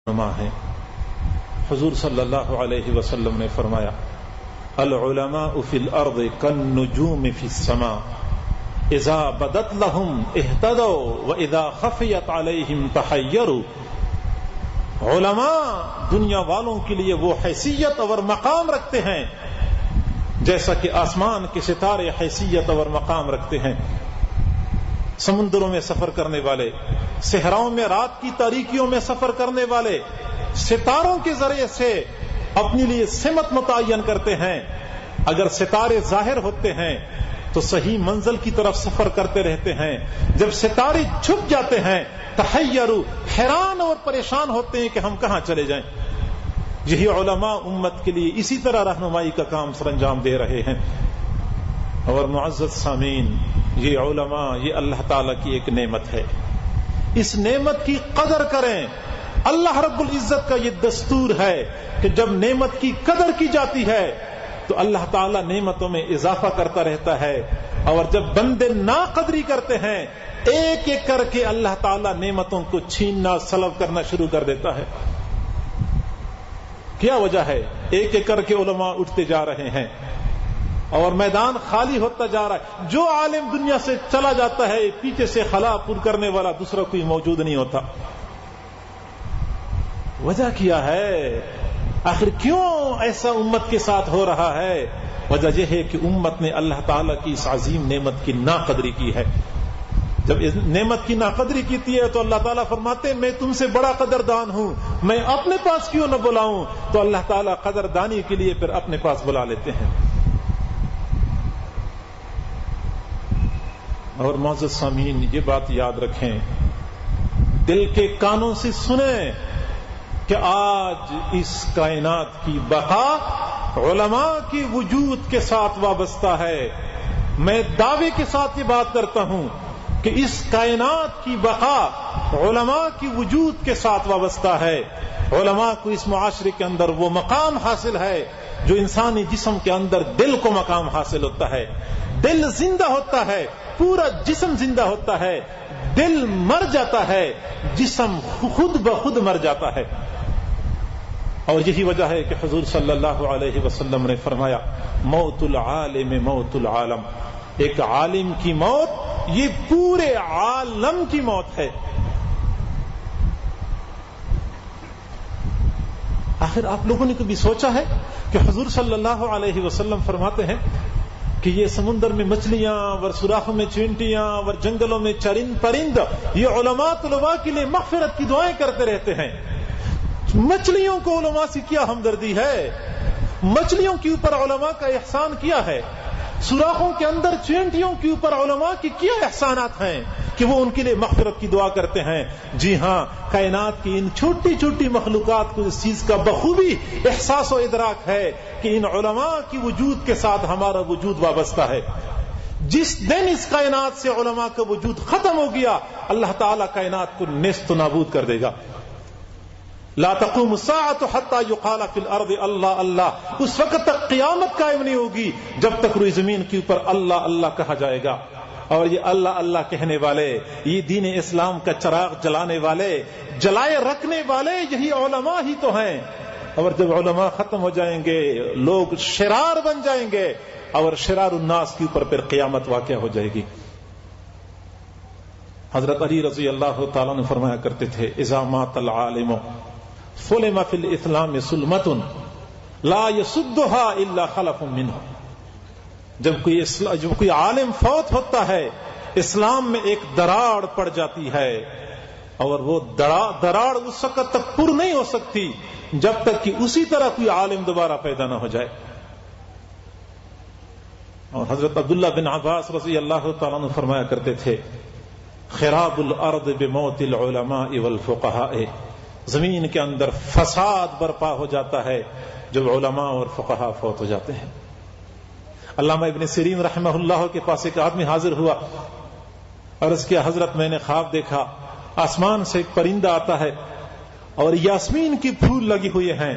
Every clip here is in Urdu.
علماء ہیں. حضور صلی اللہ علیہ وسلم نے فرمایا العلماء فی الارض کالنجوم فی السماء اذا بدت لهم اهتدوا واذا خفیت علیہم تحیروا. علماء دنیا والوں کے لیے وہ حیثیت اور مقام رکھتے ہیں جیسا کہ آسمان کے ستارے حیثیت اور مقام رکھتے ہیں. سمندروں میں سفر کرنے والے، صحراؤں میں رات کی تاریکیوں میں سفر کرنے والے ستاروں کے ذریعے سے اپنے لیے سمت متعین کرتے ہیں. اگر ستارے ظاہر ہوتے ہیں تو صحیح منزل کی طرف سفر کرتے رہتے ہیں. جب ستارے چھپ جاتے ہیں تحیروا، حیران اور پریشان ہوتے ہیں کہ ہم کہاں چلے جائیں. یہی علماء امت کے لیے اسی طرح رہنمائی کا کام سر انجام دے رہے ہیں. اور معزز سامعین، یہ علماء یہ اللہ تعالیٰ کی ایک نعمت ہے. اس نعمت کی قدر کریں. اللہ رب العزت کا یہ دستور ہے کہ جب نعمت کی قدر کی جاتی ہے تو اللہ تعالیٰ نعمتوں میں اضافہ کرتا رہتا ہے، اور جب بندے ناقدری کرتے ہیں ایک ایک کر کے اللہ تعالیٰ نعمتوں کو چھیننا سلب کرنا شروع کر دیتا ہے. کیا وجہ ہے؟ ایک ایک کر کے علماء اٹھتے جا رہے ہیں اور میدان خالی ہوتا جا رہا ہے. جو عالم دنیا سے چلا جاتا ہے پیچھے سے خلا پر کرنے والا دوسرا کوئی موجود نہیں ہوتا. وجہ کیا ہے؟ آخر کیوں ایسا امت کے ساتھ ہو رہا ہے؟ وجہ یہ ہے کہ امت نے اللہ تعالیٰ کی اس عظیم نعمت کی ناقدری کی ہے. جب اس نعمت کی ناقدری کی ہے تو اللہ تعالیٰ فرماتے ہیں میں تم سے بڑا قدردان ہوں، میں اپنے پاس کیوں نہ بلاؤں. تو اللہ تعالیٰ قدردانی کے لیے پھر اپنے پاس بلا لیتے ہیں. اور معزز سامعین، یہ بات یاد رکھیں، دل کے کانوں سے سنیں کہ آج اس کائنات کی بقا علماء کی وجود کے ساتھ وابستہ ہے. میں دعوے کے ساتھ یہ بات کرتا ہوں کہ اس کائنات کی بقا علماء کی وجود کے ساتھ وابستہ ہے. علماء کو اس معاشرے کے اندر وہ مقام حاصل ہے جو انسانی جسم کے اندر دل کو مقام حاصل ہوتا ہے. دل زندہ ہوتا ہے، پورا جسم زندہ ہوتا ہے. دل مر جاتا ہے، جسم خود بخود مر جاتا ہے. اور یہی وجہ ہے کہ حضور صلی اللہ علیہ وسلم نے فرمایا موت العالم موت العالم. ایک عالم کی موت یہ پورے عالم کی موت ہے. آخر آپ لوگوں نے کبھی سوچا ہے کہ حضور صلی اللہ علیہ وسلم فرماتے ہیں کہ یہ سمندر میں مچھلیاں اور سوراخوں میں چینٹیاں اور جنگلوں میں چرند پرند یہ علماء طلباء کے لیے مغفرت کی دعائیں کرتے رہتے ہیں. مچھلیوں کو علماء سے کیا ہمدردی ہے؟ مچھلیوں کے اوپر علماء کا احسان کیا ہے؟ سوراخوں کے اندر چینٹیوں کے اوپر علماء کی کیا احسانات ہیں کہ وہ ان کے لیے مغفرت کی دعا کرتے ہیں؟ جی ہاں، کائنات کی ان چھوٹی چھوٹی مخلوقات کو اس چیز کا بخوبی احساس و ادراک ہے کہ ان علماء کی وجود کے ساتھ ہمارا وجود وابستہ ہے. جس دن اس کائنات سے علماء کا وجود ختم ہو گیا اللہ تعالیٰ کائنات کو نیست و نابود کر دے گا. لا تقوم الساعة حتى يقال في الارض اللہ اللہ. اس وقت تک قیامت قائم نہیں ہوگی جب تک روئی زمین کے اوپر اللہ اللہ کہا جائے گا. اور یہ اللہ اللہ کہنے والے، یہ دین اسلام کا چراغ جلانے والے، جلائے رکھنے والے یہی علماء ہی تو ہیں. اور جب علماء ختم ہو جائیں گے لوگ شرار بن جائیں گے اور شرار الناس کے اوپر پھر قیامت واقع ہو جائے گی. حضرت علی رضی اللہ تعالیٰ نے فرمایا کرتے تھے اذا مات العالم سلم فی الاسلام سلمۃ لا یسدها الا خلف منه. جب کوئی عالم فوت ہوتا ہے اسلام میں ایک دراڑ پڑ جاتی ہے، اور وہ دراڑ اس وقت تک پر نہیں ہو سکتی جب تک کہ اسی طرح کوئی عالم دوبارہ پیدا نہ ہو جائے. اور حضرت عبداللہ بن عباس رضی اللہ تعالیٰ عنہ فرمایا کرتے تھے خراب الارض بموت العلماء والفقہاء. زمین کے اندر فساد برپا ہو جاتا ہے جب علماء اور فقہاء فوت ہو جاتے ہیں. علامہ ابن سیرین رحمہ اللہ کے پاس ایک آدمی حاضر ہوا، عرض کیا حضرت میں نے خواب دیکھا آسمان سے ایک پرندہ آتا ہے اور یاسمین کی پھول لگی ہوئے ہیں.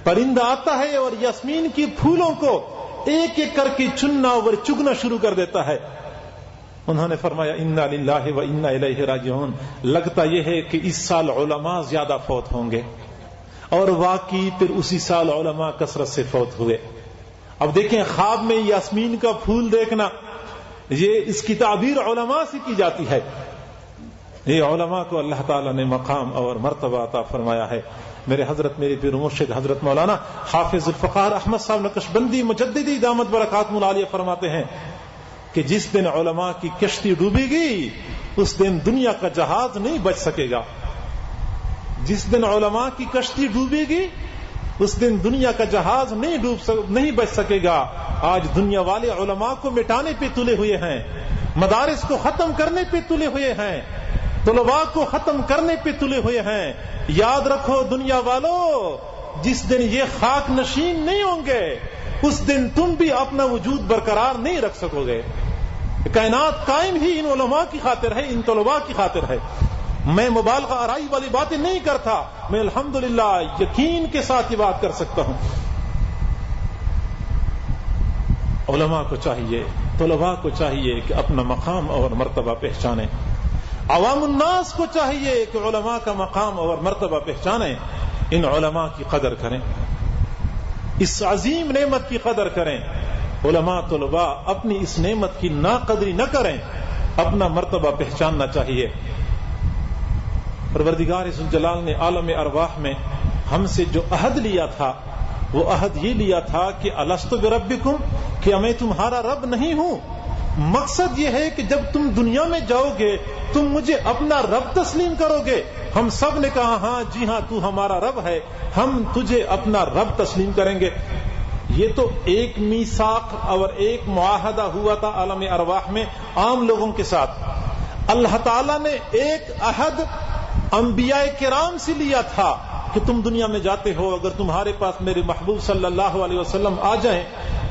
پرندہ آتا ہے اور یاسمین کی پھولوں کو ایک ایک کر کے چننا اور چگنا شروع کر دیتا ہے. انہوں نے فرمایا انا للہ و انا الیہ راجعون، لگتا یہ ہے کہ اس سال علماء زیادہ فوت ہوں گے، اور واقعی پھر اسی سال علماء کثرت سے فوت ہوئے۔ اب دیکھیں خواب میں یاسمین کا پھول دیکھنا، یہ اس کی تعبیر علماء سے کی جاتی ہے۔ یہ علماء کو اللہ تعالیٰ نے مقام اور مرتبہ عطا فرمایا ہے۔ میرے حضرت میری پیر مرشد حضرت مولانا حافظ الفقار احمد صاحب نقشبندی مجددی دامت برکاتہم العالیہ فرماتے ہیں کہ جس دن علماء کی کشتی ڈوبے گی اس دن دنیا کا جہاز نہیں بچ سکے گا۔ جس دن علماء کی کشتی ڈوبے گی اس دن دنیا کا جہاز نہیں بچ سکے گا۔ آج دنیا والے علماء کو مٹانے پہ تلے ہوئے ہیں، مدارس کو ختم کرنے پہ تلے ہوئے ہیں، طلباء کو ختم کرنے پہ تلے ہوئے ہیں۔ یاد رکھو دنیا والو، جس دن یہ خاک نشین نہیں ہوں گے اس دن تم بھی اپنا وجود برقرار نہیں رکھ سکو گے۔ کائنات قائم ہی ان علماء کی خاطر ہے، ان طلباء کی خاطر ہے۔ میں مبالغہ آرائی والی باتیں نہیں کرتا، میں الحمدللہ یقین کے ساتھ یہ بات کر سکتا ہوں۔ علماء کو چاہیے، طلباء کو چاہیے کہ اپنا مقام اور مرتبہ پہچانیں۔ عوام الناس کو چاہیے کہ علماء کا مقام اور مرتبہ پہچانیں، ان علماء کی قدر کریں، اس عظیم نعمت کی قدر کریں۔ علماء طلباء اپنی اس نعمت کی ناقدری نہ کریں، اپنا مرتبہ پہچاننا چاہیے۔ پروردگار ذوالجلال نے عالم ارواح میں ہم سے جو عہد لیا تھا وہ عہد یہ لیا تھا کہ الست بربکم، کہ میں تمہارا رب نہیں ہوں۔ مقصد یہ ہے کہ جب تم دنیا میں جاؤ گے تم مجھے اپنا رب تسلیم کرو گے۔ ہم سب نے کہا ہاں جی ہاں تو ہمارا رب ہے، ہم تجھے اپنا رب تسلیم کریں گے۔ یہ تو ایک میثاق اور ایک معاہدہ ہوا تھا عالم ارواح میں عام لوگوں کے ساتھ۔ اللہ تعالیٰ نے ایک عہد انبیاء کرام سے لیا تھا کہ تم دنیا میں جاتے ہو، اگر تمہارے پاس میرے محبوب صلی اللہ علیہ وسلم آ جائیں،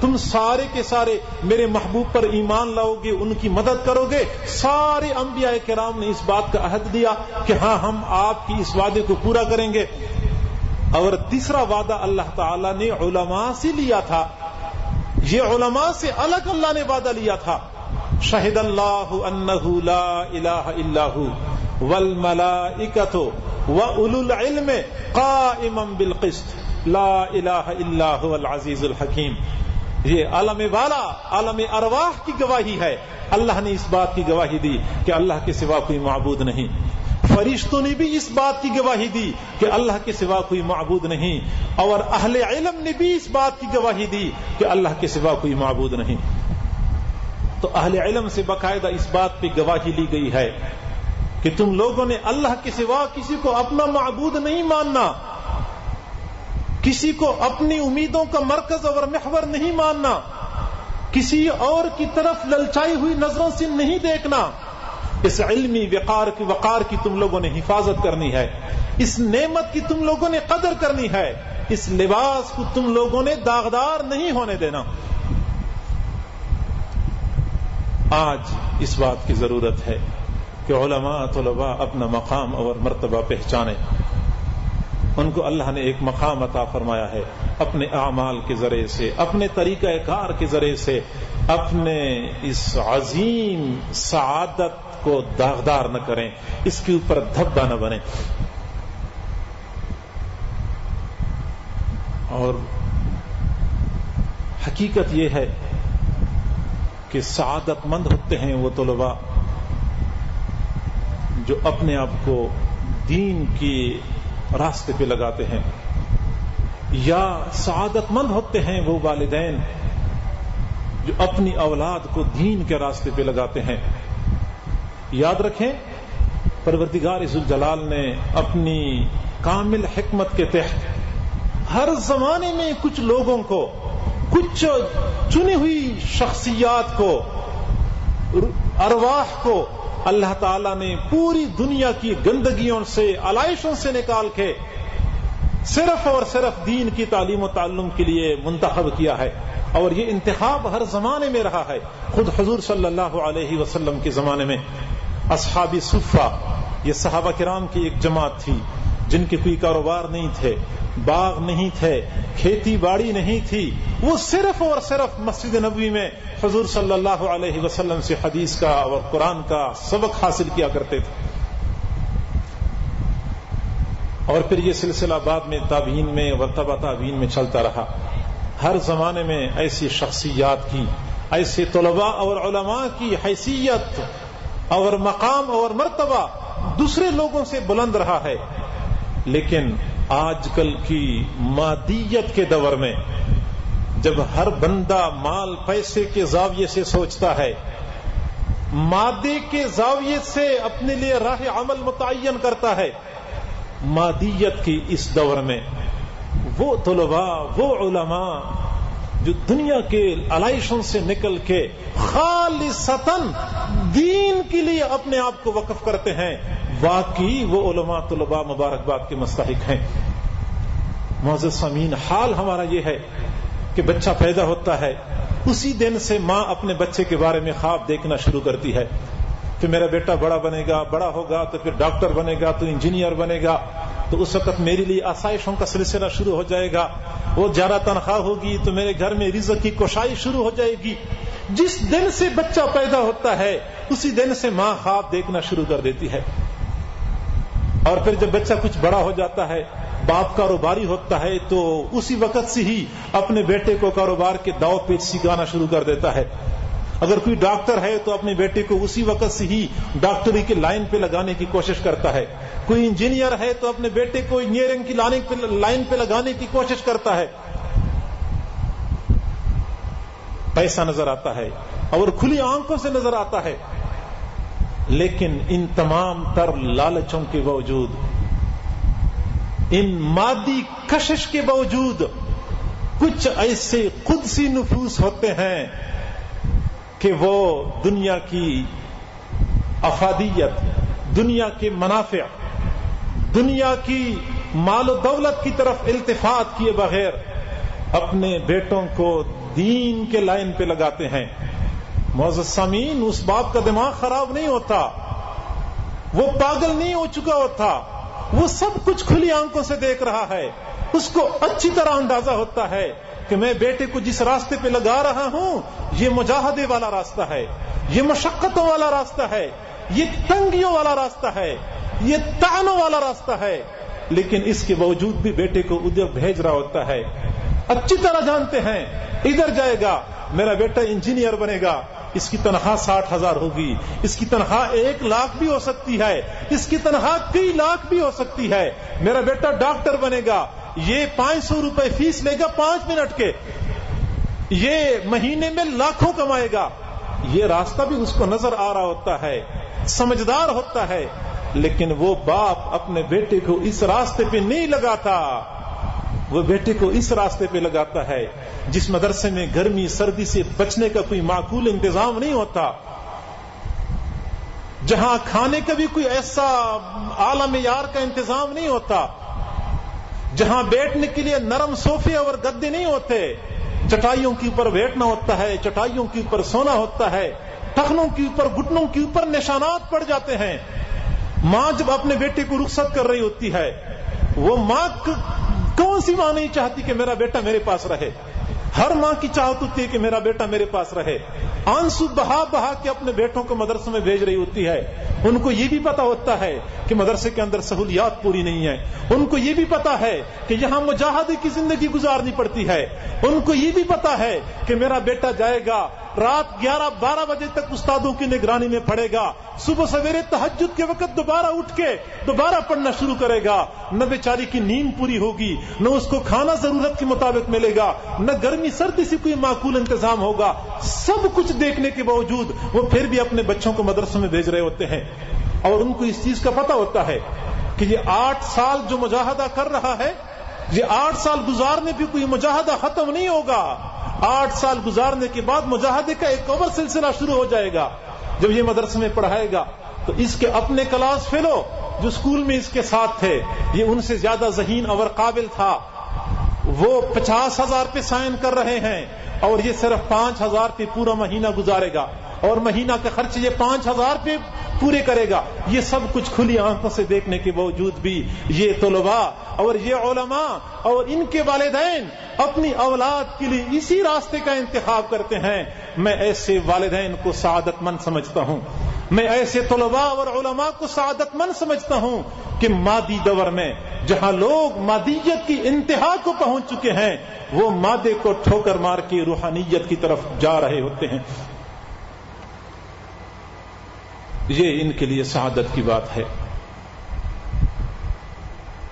تم سارے کے سارے میرے محبوب پر ایمان لاؤ گے، ان کی مدد کرو گے۔ سارے انبیاء کرام نے اس بات کا عہد دیا کہ ہاں ہم آپ کی اس وعدے کو پورا کریں گے۔ اور تیسرا وعدہ اللہ تعالیٰ نے علماء سے لیا تھا، یہ علماء سے الگ اللہ نے وعدہ لیا تھا۔ شہد اللہ انہ لا الہ الا ھو والملائکۃ وَأُولُو الْعِلْمِ قَائِمًا بِالْقِسْطِ لَا إِلَٰهَ إِلَّا هُوَ الْعَزِيزُ الْحَكِيمُ۔ یہ عالم والا عالم ارواح کی گواہی ہے۔ اللہ نے اس بات کی گواہی دی کہ اللہ کے سوا کوئی معبود نہیں۔ فرشتوں نے بھی اس بات کی گواہی دی کہ اللہ کے سوا کوئی معبود نہیں، اور اہل علم نے بھی اس بات کی گواہی دی کہ اللہ کے سوا کوئی معبود نہیں۔ تو اہل علم سے باقاعدہ اس بات پہ گواہی لی گئی ہے کہ تم لوگوں نے اللہ کے سوا کسی کو اپنا معبود نہیں ماننا، کسی کو اپنی امیدوں کا مرکز اور محور نہیں ماننا، کسی اور کی طرف للچائی ہوئی نظروں سے نہیں دیکھنا۔ اس علمی وقار کی تم لوگوں نے حفاظت کرنی ہے، اس نعمت کی تم لوگوں نے قدر کرنی ہے، اس لباس کو تم لوگوں نے داغدار نہیں ہونے دینا۔ آج اس بات کی ضرورت ہے کہ علماء طلباء اپنا مقام اور مرتبہ پہچانیں۔ ان کو اللہ نے ایک مقام عطا فرمایا ہے، اپنے اعمال کے ذریعے سے، اپنے طریقہ کار کے ذریعے سے اپنے اس عظیم سعادت کو داغدار نہ کریں، اس کے اوپر دھبا نہ بنیں۔ اور حقیقت یہ ہے کہ سعادت مند ہوتے ہیں وہ طلباء جو اپنے آپ کو دین کی راستے پہ لگاتے ہیں، یا سعادت مند ہوتے ہیں وہ والدین جو اپنی اولاد کو دین کے راستے پہ لگاتے ہیں۔ یاد رکھیں پروردگار ذوالجلال نے اپنی کامل حکمت کے تحت ہر زمانے میں کچھ لوگوں کو، کچھ چنی ہوئی شخصیات کو، ارواح کو اللہ تعالیٰ نے پوری دنیا کی گندگیوں سے، علائشوں سے نکال کے صرف اور صرف دین کی تعلیم و تعلم کے لیے منتخب کیا ہے، اور یہ انتخاب ہر زمانے میں رہا ہے۔ خود حضور صلی اللہ علیہ وسلم کے زمانے میں اصحاب صفہ، یہ صحابہ کرام کی ایک جماعت تھی جن کے کوئی کاروبار نہیں تھے، باغ نہیں تھے، کھیتی باڑی نہیں تھی، وہ صرف اور صرف مسجد نبوی میں حضور صلی اللہ علیہ وسلم سے حدیث کا اور قرآن کا سبق حاصل کیا کرتے تھے. اور پھر یہ سلسلہ بعد میں تابعین میں و تبع تابعین میں چلتا رہا. ہر زمانے میں ایسی شخصیات کی، ایسے طلباء اور علماء کی حیثیت اور مقام اور مرتبہ دوسرے لوگوں سے بلند رہا ہے. لیکن آج کل کی مادیت کے دور میں جب ہر بندہ مال پیسے کے زاویے سے سوچتا ہے، مادے کے زاویے سے اپنے لیے راہ عمل متعین کرتا ہے، مادیت کی اس دور میں وہ طلباء، وہ علماء جو دنیا کے علائشوں سے نکل کے خالصتاً دین کے لیے اپنے آپ کو وقف کرتے ہیں، واقعی وہ علماء طلباء مبارکباد کے مستحق ہیں. معزز سامعین، حال ہمارا یہ ہے کہ بچہ پیدا ہوتا ہے، اسی دن سے ماں اپنے بچے کے بارے میں خواب دیکھنا شروع کرتی ہے کہ میرا بیٹا بڑا بنے گا، بڑا ہوگا تو پھر ڈاکٹر بنے گا، تو انجینئر بنے گا، تو اس وقت میرے لیے آسائشوں کا سلسلہ شروع ہو جائے گا، وہ زیادہ تنخواہ ہوگی تو میرے گھر میں رزق کی کوشائی شروع ہو جائے گی. جس دن سے بچہ پیدا ہوتا ہے اسی دن سے ماں خواب دیکھنا شروع کر دیتی ہے. اور پھر جب بچہ کچھ بڑا ہو جاتا ہے، باپ کاروباری ہوتا ہے، تو اسی وقت سے ہی اپنے بیٹے کو کاروبار کے داؤ پیچ سکھانا شروع کر دیتا ہے. اگر کوئی ڈاکٹر ہے تو اپنے بیٹے کو اسی وقت سے ہی ڈاکٹری کی لائن پہ لگانے کی کوشش کرتا ہے. کوئی انجینئر ہے تو اپنے بیٹے کو انجینئرنگ کی لائن پہ لگانے کی کوشش کرتا ہے. پیسہ نظر آتا ہے اور کھلی آنکھوں سے نظر آتا ہے، لیکن ان تمام تر لالچوں کے باوجود، ان مادی کشش کے باوجود، کچھ ایسے قدسی نفوس ہوتے ہیں کہ وہ دنیا کی افادیت، دنیا کے منافع، دنیا کی مال و دولت کی طرف التفات کیے بغیر اپنے بیٹوں کو دین کے لائن پہ لگاتے ہیں. معزز سامعین، اس باپ کا دماغ خراب نہیں ہوتا، وہ پاگل نہیں ہو چکا ہوتا، وہ سب کچھ کھلی آنکھوں سے دیکھ رہا ہے. اس کو اچھی طرح اندازہ ہوتا ہے کہ میں بیٹے کو جس راستے پہ لگا رہا ہوں یہ مجاہدے والا راستہ ہے، یہ مشقتوں والا راستہ ہے، یہ تنگیوں والا راستہ ہے، یہ طعنوں والا راستہ ہے. لیکن اس کے باوجود بھی بیٹے کو ادھر بھیج رہا ہوتا ہے. اچھی طرح جانتے ہیں ادھر جائے گا میرا بیٹا انجینئر بنے گا، اس کی تنخواہ 60,000 ہوگی، اس کی تنخواہ 1 لاکھ بھی ہو سکتی ہے، اس کی تنخواہ کئی لاکھ بھی ہو سکتی ہے. میرا بیٹا ڈاکٹر بنے گا، یہ 500 روپے فیس لے گا 5 منٹ کے، یہ مہینے میں لاکھوں کمائے گا. یہ راستہ بھی اس کو نظر آ رہا ہوتا ہے، سمجھدار ہوتا ہے. لیکن وہ باپ اپنے بیٹے کو اس راستے پہ نہیں لگاتا، وہ بیٹے کو اس راستے پہ لگاتا ہے جس مدرسے میں گرمی سردی سے بچنے کا کوئی معقول انتظام نہیں ہوتا، جہاں کھانے کا بھی کوئی ایسا اعلی معیار کا انتظام نہیں ہوتا، جہاں بیٹھنے کے لیے نرم صوفے اور گدے نہیں ہوتے، چٹائیوں کے اوپر بیٹھنا ہوتا ہے، چٹائیوں کے اوپر سونا ہوتا ہے، ٹخنوں کے اوپر، گھٹنوں کے اوپر نشانات پڑ جاتے ہیں. ماں جب اپنے بیٹے کو رخصت کر رہی ہوتی ہے، وہ ماں کون سی ماں نہیں چاہتی کہ میرا بیٹا میرے پاس رہے؟ ہر ماں کی چاہت ہوتی ہے کہ میرا بیٹا میرے پاس رہے. آنسو بہا بہا کے اپنے بیٹوں کو مدرسے میں بھیج رہی ہوتی ہے. ان کو یہ بھی پتا ہوتا ہے کہ مدرسے کے اندر سہولیات پوری نہیں ہیں، ان کو یہ بھی پتا ہے کہ یہاں مجاہدے کی زندگی گزارنی پڑتی ہے، ان کو یہ بھی پتا ہے کہ میرا بیٹا جائے گا رات 11-12 بجے تک استادوں کی نگرانی میں پڑھے گا، صبح سویرے تہجد کے وقت دوبارہ اٹھ کے دوبارہ پڑھنا شروع کرے گا. نہ بیچاری کی نیند پوری ہوگی، نہ اس کو کھانا ضرورت کے مطابق ملے گا، نہ گرمی سردی سے کوئی معقول انتظام ہوگا. سب کچھ دیکھنے کے باوجود وہ پھر بھی اپنے بچوں کو مدرسوں میں بھیج رہے ہوتے ہیں. اور ان کو اس چیز کا پتہ ہوتا ہے کہ یہ 8 سال جو مجاہدہ کر رہا ہے، یہ 8 سال گزارنے پہ کوئی مجاہدہ ختم نہیں ہوگا. 8 سال گزارنے کے بعد مجاہدے کا ایک اور سلسلہ شروع ہو جائے گا. جب یہ مدرسے میں پڑھائے گا تو اس کے اپنے کلاس فیلو جو اسکول میں اس کے ساتھ تھے، یہ ان سے زیادہ ذہین اور قابل تھا، وہ 50,000 پہ سائن کر رہے ہیں اور یہ صرف 5,000 پہ پورا مہینہ گزارے گا، اور مہینہ کا خرچ یہ 5,000 پہ پورے کرے گا. یہ سب کچھ کھلی آنکھوں سے دیکھنے کے باوجود بھی یہ طلباء اور یہ علماء اور ان کے والدین اپنی اولاد کے لیے اسی راستے کا انتخاب کرتے ہیں. میں ایسے والدین کو سعادت مند سمجھتا ہوں. میں ایسے طلباء اور علماء کو سعادت مند سمجھتا ہوں کہ مادی دور میں جہاں لوگ مادیت کی انتہا کو پہنچ چکے ہیں وہ مادے کو ٹھوکر مار کے روحانیت کی طرف جا رہے ہوتے ہیں. یہ ان کے لیے سعادت کی بات ہے.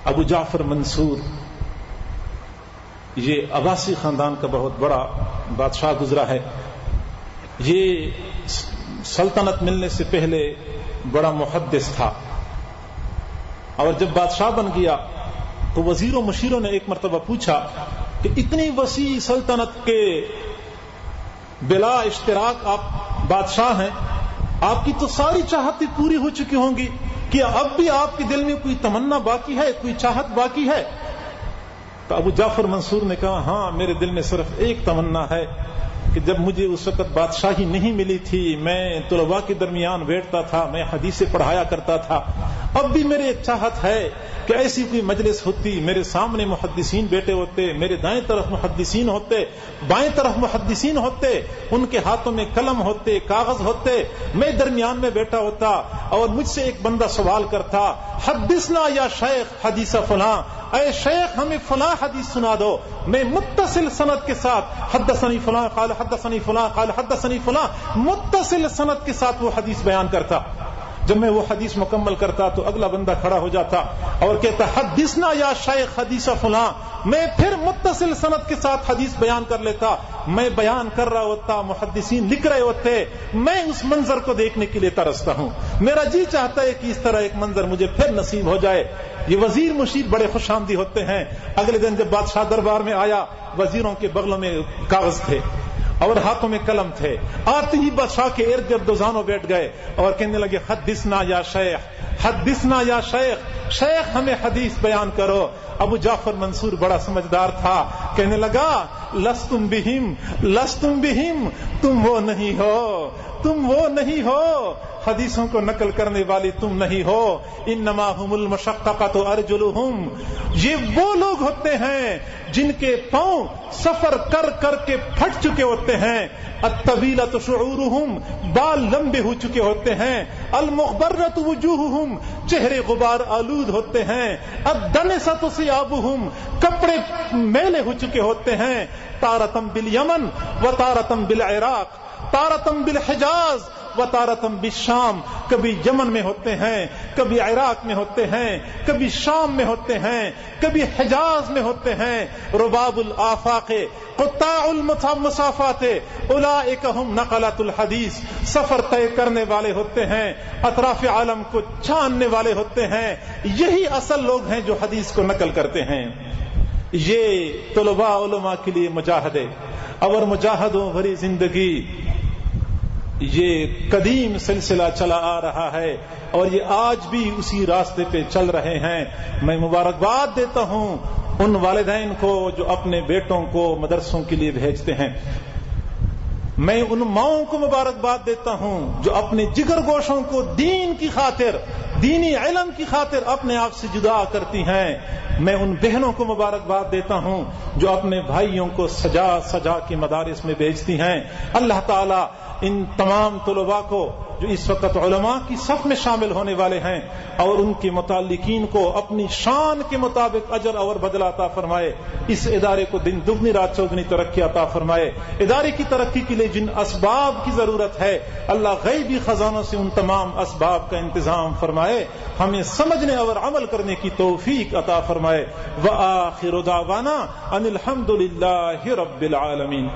ابو جعفر منصور یہ عباسی خاندان کا بہت بڑا بادشاہ گزرا ہے. یہ سلطنت ملنے سے پہلے بڑا محدث تھا اور جب بادشاہ بن گیا تو وزیر و مشیروں نے ایک مرتبہ پوچھا کہ اتنی وسیع سلطنت کے بلا اشتراک آپ بادشاہ ہیں, آپ کی تو ساری چاہتیں پوری ہو چکی ہوں گی, کیا اب بھی آپ کے دل میں کوئی تمنا باقی ہے, کوئی چاہت باقی ہے؟ تو ابو جعفر منصور نے کہا ہاں میرے دل میں صرف ایک تمنا ہے کہ جب مجھے اس وقت بادشاہی نہیں ملی تھی میں طلباء کے درمیان بیٹھتا تھا, میں حدیثیں پڑھایا کرتا تھا. اب بھی میرے ایک چاہت ہے کہ ایسی کوئی مجلس ہوتی, میرے سامنے محدثین بیٹھے ہوتے, میرے دائیں طرف محدثین ہوتے, بائیں طرف محدثین ہوتے, ان کے ہاتھوں میں قلم ہوتے, کاغذ ہوتے, میں درمیان میں بیٹھا ہوتا اور مجھ سے ایک بندہ سوال کرتا حدثنا یا شیخ حدیث فلاں, اے شیخ ہمیں فلاں حدیث سنا دو. میں متصل سند کے ساتھ حدثنی فلاں قال حدثنی فلاں قال حدثنی فلاں متصل سند کے ساتھ وہ حدیث بیان کرتا. جب میں وہ حدیث مکمل کرتا تو اگلا بندہ کھڑا ہو جاتا اور کہتا حدثنا یا شیخ حدیث فلاں. میں پھر متصل سند کے ساتھ حدیث بیان کر لیتا. میں بیان کر رہا ہوتا, محدثین لکھ رہے ہوتے, میں اس منظر کو دیکھنے کے لیے ترستا ہوں. میرا جی چاہتا ہے کہ اس طرح ایک منظر مجھے پھر نصیب ہو جائے. یہ وزیر مشیر بڑے خوش آمدی ہوتے ہیں. اگلے دن جب بادشاہ دربار میں آیا, وزیروں کے بغلوں میں کاغذ تھے اور ہاتھوں میں قلم تھے. آتے ہی بادشاہ کے ارد گرد دو زانوں بیٹھ گئے اور کہنے لگے حدثنا یا شیخ, حدثنا یا شیخ, شیخ ہمیں حدیث بیان کرو. ابو جعفر منصور بڑا سمجھدار تھا, کہنے لگا لستم بہم, لستم بہم, تم وہ نہیں ہو, تم وہ نہیں ہو, حدیثوں کو نقل کرنے والی تم نہیں ہو. انما هم المشققۃ ارجلهم, یہ وہ لوگ ہوتے ہیں جن کے پاؤں سفر کر کر کے پھٹ چکے ہوتے ہیں. الطویلۃ شعورهم, بال لمبے ہو چکے ہوتے ہیں. المغبرۃ وجوہهم, چہرے غبار آلود ہوتے ہیں. الدنسۃ ثیابهم, کپڑے میلے ہو چکے ہوتے ہیں. تارتم بالیمن و تارتم بالعراق, تارتم بالحجاز و تارتم بالشام, کبھی یمن میں ہوتے ہیں, کبھی عراق میں ہوتے ہیں, کبھی شام میں ہوتے ہیں, کبھی حجاز میں ہوتے ہیں. رباب الآفاق قطاع المسافات اولئک هم نقلۃ الحدیث, سفر طے کرنے والے ہوتے ہیں, اطراف عالم کو جاننے والے ہوتے ہیں. یہی اصل لوگ ہیں جو حدیث کو نقل کرتے ہیں. یہ طلباء علماء کے لیے مجاہدے اور مجاہدوں بھری زندگی یہ قدیم سلسلہ چلا آ رہا ہے اور یہ آج بھی اسی راستے پہ چل رہے ہیں. میں مبارکباد دیتا ہوں ان والدین کو جو اپنے بیٹوں کو مدرسوں کے لیے بھیجتے ہیں. میں ان ماؤں کو مبارکباد دیتا ہوں جو اپنے جگر گوشوں کو دین کی خاطر, دینی علم کی خاطر اپنے آپ سے جدا کرتی ہیں. میں ان بہنوں کو مبارکباد دیتا ہوں جو اپنے بھائیوں کو سجا سجا کے مدارس میں بھیجتی ہیں. اللہ تعالی ان تمام طلباء کو جو اس وقت علماء کی صف میں شامل ہونے والے ہیں اور ان کے متعلقین کو اپنی شان کے مطابق اجر اور بدلہ عطا فرمائے. اس ادارے کو دن دگنی رات چوگنی ترقی عطا فرمائے. ادارے کی ترقی کے لیے جن اسباب کی ضرورت ہے اللہ غیبی خزانوں سے ان تمام اسباب کا انتظام فرمائے. ہمیں سمجھنے اور عمل کرنے کی توفیق عطا فرمائے. وآخر دعوانا ان الحمد للہ رب العالمین.